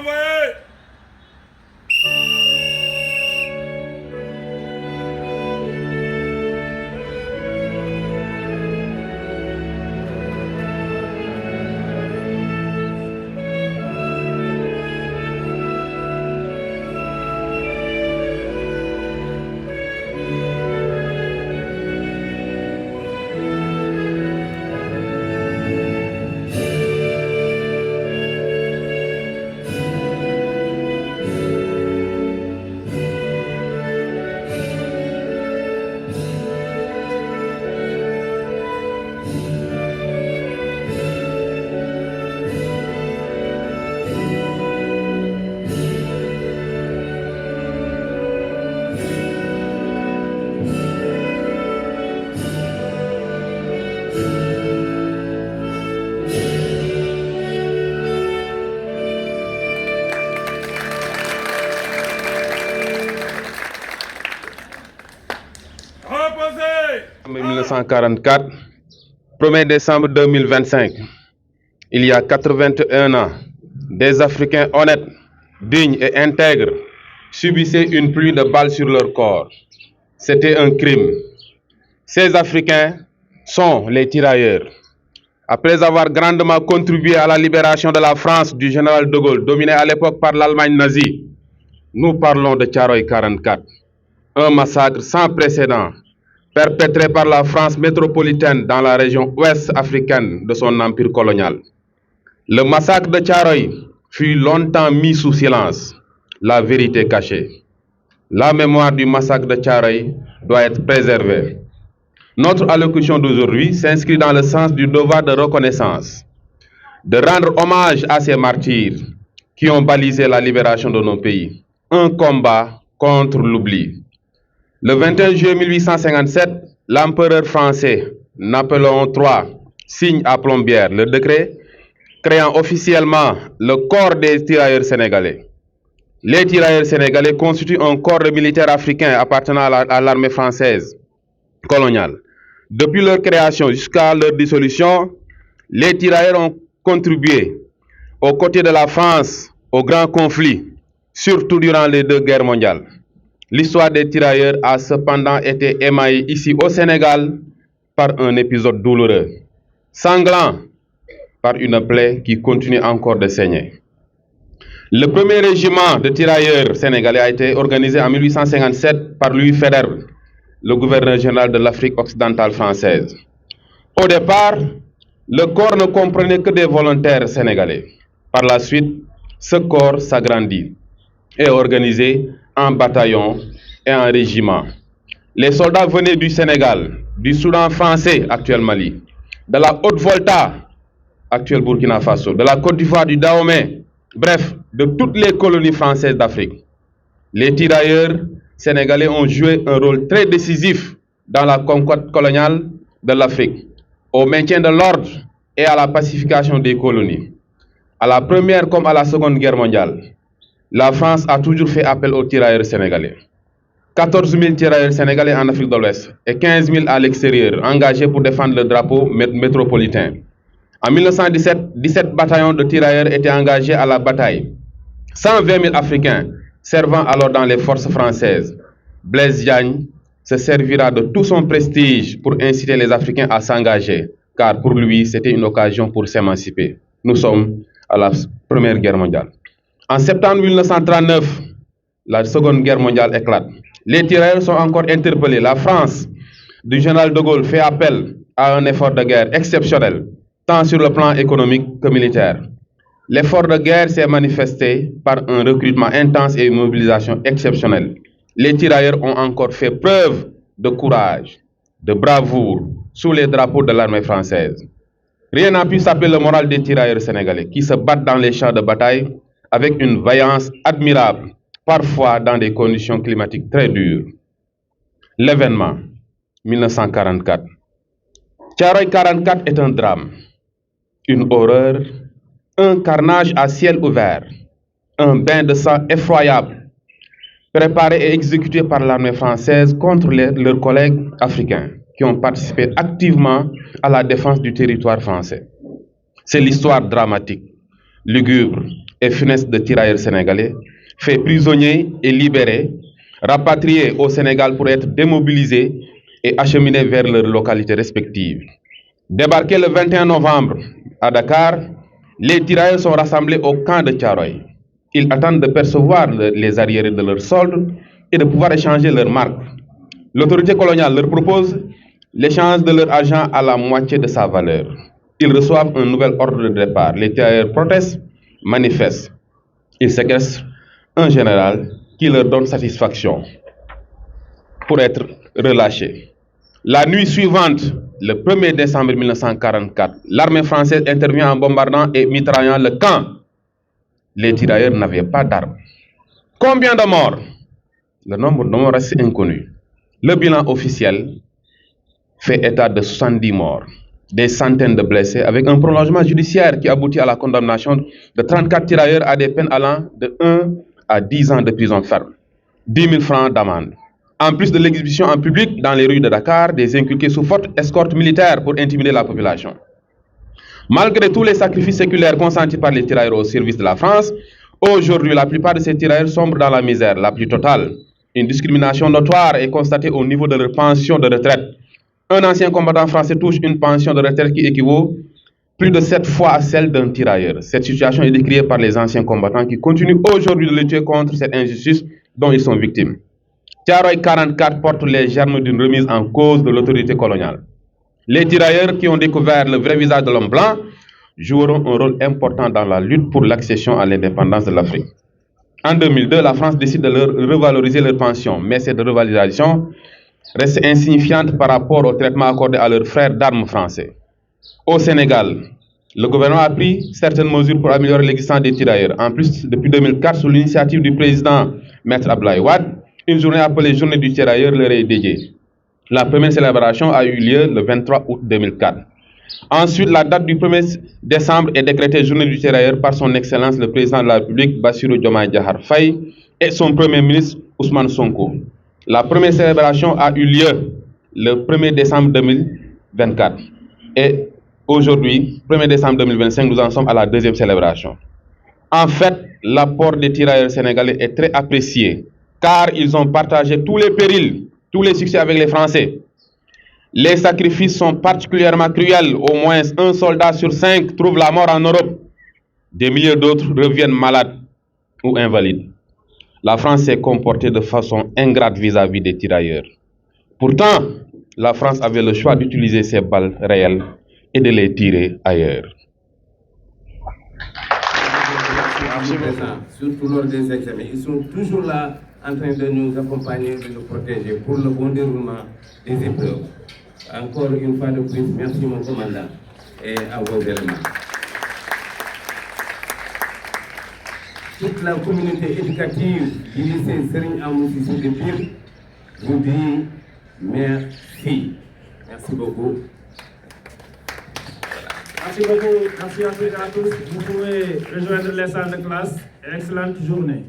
envoyé. Reposez. 1944, 1er décembre 2025, il y a 81 ans, des Africains honnêtes, dignes et intègres subissaient une pluie de balles sur leur corps. C'était un crime. Ces Africains sont les tirailleurs. Après avoir grandement contribué à la libération de la France du général de Gaulle, dominée à l'époque par l'Allemagne nazie, nous parlons de Thiaroye 44, un massacre sans précédent perpétré par la France métropolitaine dans la région ouest africaine de son empire colonial. Le massacre de Thiaroye fut longtemps mis sous silence, la vérité cachée. La mémoire du massacre de Thiaroye doit être préservée. Notre allocution d'aujourd'hui s'inscrit dans le sens du devoir de reconnaissance, de rendre hommage à ces martyrs qui ont balisé la libération de nos pays. Un combat contre l'oubli. Le 21 juillet 1857, l'empereur français Napoléon III signe à Plombières le décret créant officiellement le corps des tirailleurs sénégalais. Les tirailleurs sénégalais constituent un corps de militaires africains appartenant à l'armée française coloniale. Depuis leur création jusqu'à leur dissolution, les tirailleurs ont contribué aux côtés de la France au grand conflit, surtout durant les 2 guerres mondiales. L'histoire des tirailleurs a cependant été émaillée ici au Sénégal par un épisode douloureux, sanglant par une plaie qui continue encore de saigner. Le premier régiment de tirailleurs sénégalais a été organisé en 1857 par Louis Faidherbe, le gouverneur général de l'Afrique occidentale française. Au départ, le corps ne comprenait que des volontaires sénégalais. Par la suite, ce corps s'agrandit et est organisé en bataillons et en régiments. Les soldats venaient du Sénégal, du Soudan français, actuel Mali, de la Haute-Volta, actuel Burkina Faso, de la Côte d'Ivoire, du Dahomey, bref, de toutes les colonies françaises d'Afrique. Les tirailleurs sénégalais ont joué un rôle très décisif dans la conquête coloniale de l'Afrique, au maintien de l'ordre et à la pacification des colonies. À la Première comme à la Seconde Guerre mondiale, la France a toujours fait appel aux tirailleurs sénégalais. 14 000 tirailleurs sénégalais en Afrique de l'Ouest et 15 000 à l'extérieur, engagés pour défendre le drapeau métropolitain. En 1917, 17 bataillons de tirailleurs étaient engagés à la bataille. 120 000 Africains servant alors dans les forces françaises. Blaise Diagne se servira de tout son prestige pour inciter les Africains à s'engager, car pour lui, c'était une occasion pour s'émanciper. Nous sommes à la Première Guerre mondiale. En septembre 1939, la Seconde Guerre mondiale éclate. Les tirailleurs sont encore interpellés. La France du général de Gaulle fait appel à un effort de guerre exceptionnel, tant sur le plan économique que militaire. L'effort de guerre s'est manifesté par un recrutement intense et une mobilisation exceptionnelle. Les tirailleurs ont encore fait preuve de courage, de bravoure, sous les drapeaux de l'armée française. Rien n'a pu saper le moral des tirailleurs sénégalais qui se battent dans les champs de bataille avec une vaillance admirable, parfois dans des conditions climatiques très dures. L'événement 1944. Thiaroye 44 est un drame, une horreur, un carnage à ciel ouvert, un bain de sang effroyable, préparé et exécuté par l'armée française contre leurs collègues africains qui ont participé activement à la défense du territoire français. C'est l'histoire dramatique, lugubre et funeste de tirailleurs sénégalais, faits prisonniers et libérés, rapatriés au Sénégal pour être démobilisés et acheminés vers leurs localités respectives. Débarqués le 21 novembre à Dakar, les tirailleurs sont rassemblés au camp de Thiaroye. Ils attendent de percevoir les arriérés de leur solde et de pouvoir échanger leurs marques. L'autorité coloniale leur propose l'échange de leur argent à la moitié de sa valeur. Ils reçoivent un nouvel ordre de départ. Les tirailleurs protestent, manifestent. Ils séquestrent un général qui leur donne satisfaction pour être relâchés. La nuit suivante, le 1er décembre 1944, l'armée française intervient en bombardant et mitraillant le camp. Les tirailleurs n'avaient pas d'armes. Combien de morts? Le nombre de morts reste inconnu. Le bilan officiel fait état de 70 morts, des centaines de blessés, avec un prolongement judiciaire qui aboutit à la condamnation de 34 tirailleurs à des peines allant de 1 à 10 ans de prison ferme, 10 000 francs d'amende. En plus de l'exhibition en public dans les rues de Dakar, des inculqués sous forte escorte militaire pour intimider la population. Malgré tous les sacrifices séculaires consentis par les tirailleurs au service de la France, aujourd'hui, la plupart de ces tirailleurs sombrent dans la misère la plus totale. Une discrimination notoire est constatée au niveau de leur pension de retraite. Un ancien combattant français touche une pension de retraite qui équivaut plus de 7 fois à celle d'un tirailleur. Cette situation est décriée par les anciens combattants qui continuent aujourd'hui de lutter contre cette injustice dont ils sont victimes. Thiaroye 44 porte les germes d'une remise en cause de l'autorité coloniale. Les tirailleurs qui ont découvert le vrai visage de l'homme blanc joueront un rôle important dans la lutte pour l'accession à l'indépendance de l'Afrique. En 2002, la France décide de leur revaloriser leur pension, mais cette revalorisation reste insignifiante par rapport au traitement accordé à leurs frères d'armes français. Au Sénégal, le gouvernement a pris certaines mesures pour améliorer l'existence des tirailleurs. En plus, depuis 2004, sous l'initiative du président Maître Abdoulaye Wade, une journée appelée Journée du tirailleur leur est dédiée. La première célébration a eu lieu le 23 août 2004. Ensuite, la date du 1er décembre est décrétée Journée du tirailleur par son Excellence le Président de la République, Bassirou Diomaye Diakhar Faye, et son Premier ministre, Ousmane Sonko. La première célébration a eu lieu le 1er décembre 2024. Et aujourd'hui, 1er décembre 2025, nous en sommes à la deuxième célébration. En fait, l'apport des tirailleurs sénégalais est très apprécié, car ils ont partagé tous les périls, tous les succès avec les Français. Les sacrifices sont particulièrement cruels. Au moins un soldat sur 5 trouve la mort en Europe. Des milliers d'autres reviennent malades ou invalides. La France s'est comportée de façon ingrate vis-à-vis des tirailleurs. Pourtant, la France avait le choix d'utiliser ses balles réelles et de les tirer ailleurs. Surtout lors des examens, ils sont toujours là en train de nous accompagner, de nous protéger pour le bon déroulement des épreuves. Encore une fois de plus, merci mon commandant et à vos éléments. Toute la communauté éducative du lycée Serigne Amadou Cissé de Pire vous dit merci. Merci beaucoup. Merci beaucoup. Merci à tous. Vous pouvez rejoindre les salles de classe. Excellente journée.